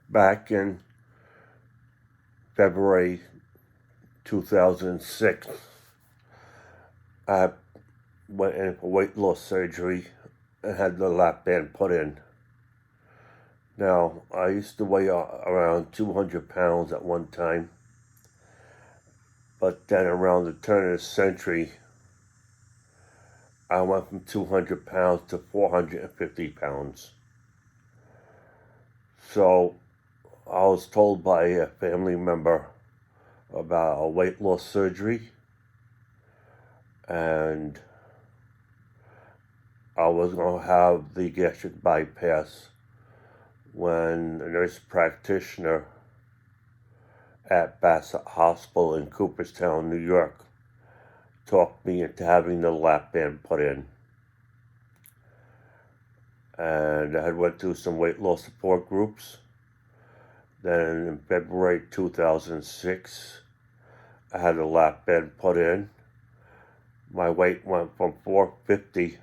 back in February 2006, I went in for weight loss surgery and had the lap band put in. Now, I used to weigh around 200 pounds at one time, but then around the turn of the century, I went from 200 pounds to 450 pounds. So I was told by a family member about a weight loss surgery, and I was going to have the gastric bypass when a nurse practitioner at Bassett Hospital in Cooperstown, New York, talked me into having the lap band put in. And I had went through some weight loss support groups. Then in February 2006, I had the lap band put in. My weight went from 450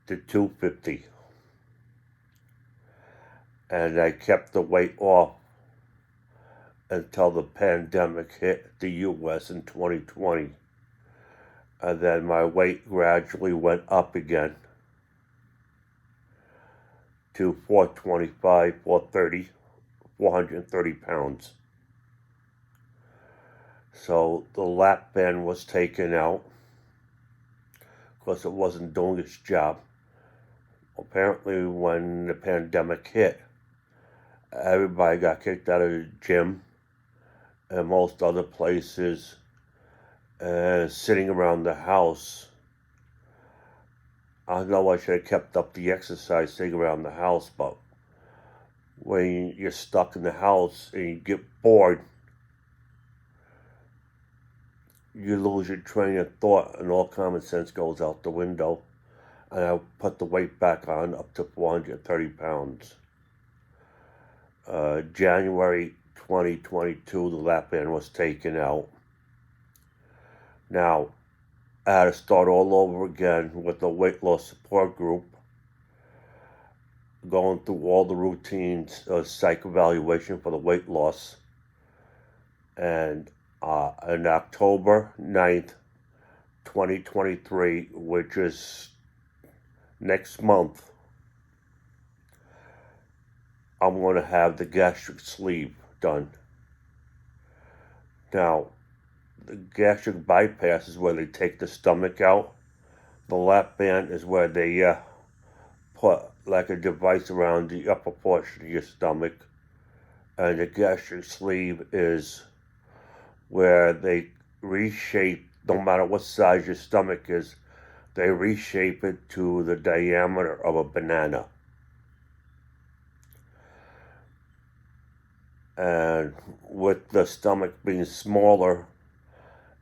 to 250. And I kept the weight off until the pandemic hit the U.S. in 2020. And then my weight gradually went up again to 425, 430, 430 pounds. So the lap band was taken out because it wasn't doing its job. Apparently, when the pandemic hit, everybody got kicked out of the gym and most other places, and sitting around the house. I know I should have kept up the exercise sitting around the house, but when you're stuck in the house and you get bored, you lose your train of thought and all common sense goes out the window. And I put the weight back on up to 430 pounds. January 2022, the lap band was taken out. Now, I had to start all over again with the weight loss support group, going through all the routines, psych evaluation for the weight loss. And on October 9th, 2023, which is next month, I'm going to have the gastric sleeve done. Now, the gastric bypass is where they take the stomach out. The lap band is where they put like a device around the upper portion of your stomach. And the gastric sleeve is where they reshape, no matter what size your stomach is, they reshape it to the diameter of a banana. And with the stomach being smaller,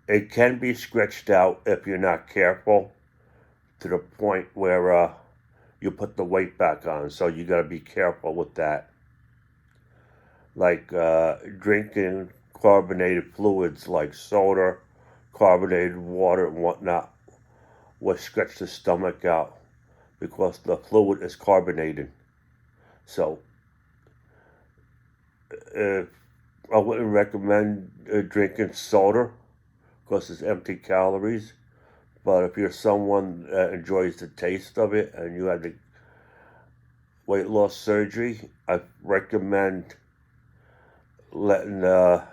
it can be stretched out if you're not careful to the point where you put the weight back on. So you got to be careful with that. Like drinking carbonated fluids like soda, carbonated water, and whatnot will stretch the stomach out because the fluid is carbonated. So I wouldn't recommend drinking soda because it's empty calories. But if you're someone that enjoys the taste of it and you had the weight loss surgery, I recommend letting the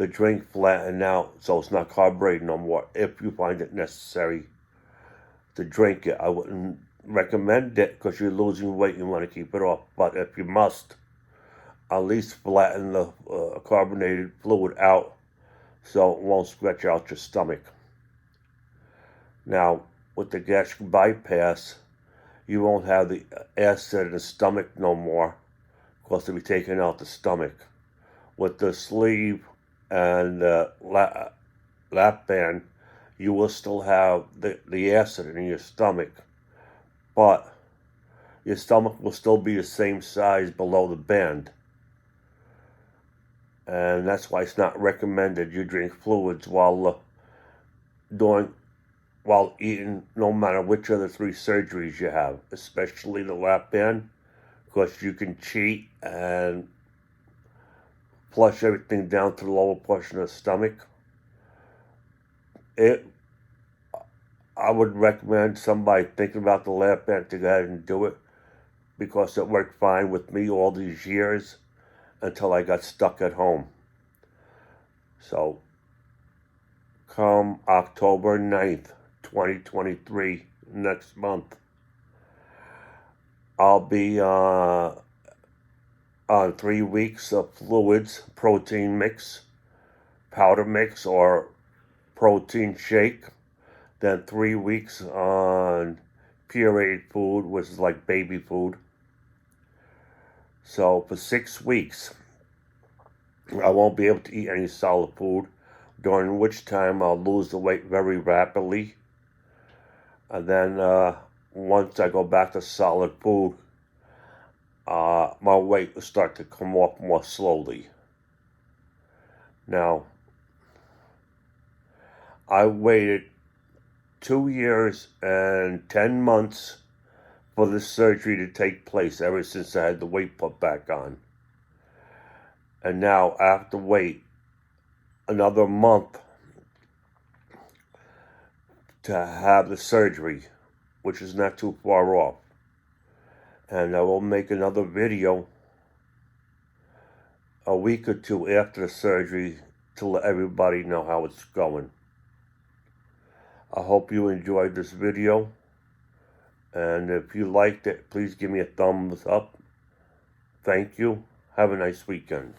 drink flatten out so it's not carbonated no more if you find it necessary to drink it. I wouldn't recommend it because you're losing weight and you want to keep it off. But if you must, at least flatten the carbonated fluid out so it won't stretch out your stomach. Now, with the gastric bypass, you won't have the acid in the stomach no more because they'll be taking out the stomach. With the sleeve and the lap band, you will still have the acid in your stomach, but your stomach will still be the same size below the band. And that's why it's not recommended you drink fluids while eating, no matter which of the three surgeries you have, especially the lap band because you can cheat and flush everything down to the lower portion of the stomach. I would recommend somebody thinking about the lab band to go ahead and do it, because it worked fine with me all these years until I got stuck at home. So come October 9th, 2023, next month, I'll be on 3 weeks of fluids, protein mix, powder mix, or protein shake. Then 3 weeks on pureed food, which is like baby food. So for 6 weeks, I won't be able to eat any solid food, during which time I'll lose the weight very rapidly. And then once I go back to solid food, my weight will start to come off more slowly. Now, I waited 2 years and 10 months for this surgery to take place, ever since I had the weight put back on. And now I have to wait another month to have the surgery, which is not too far off. And I will make another video a week or two after the surgery to let everybody know how it's going. I hope you enjoyed this video, and if you liked it, please give me a thumbs up. Thank you. Have a nice weekend.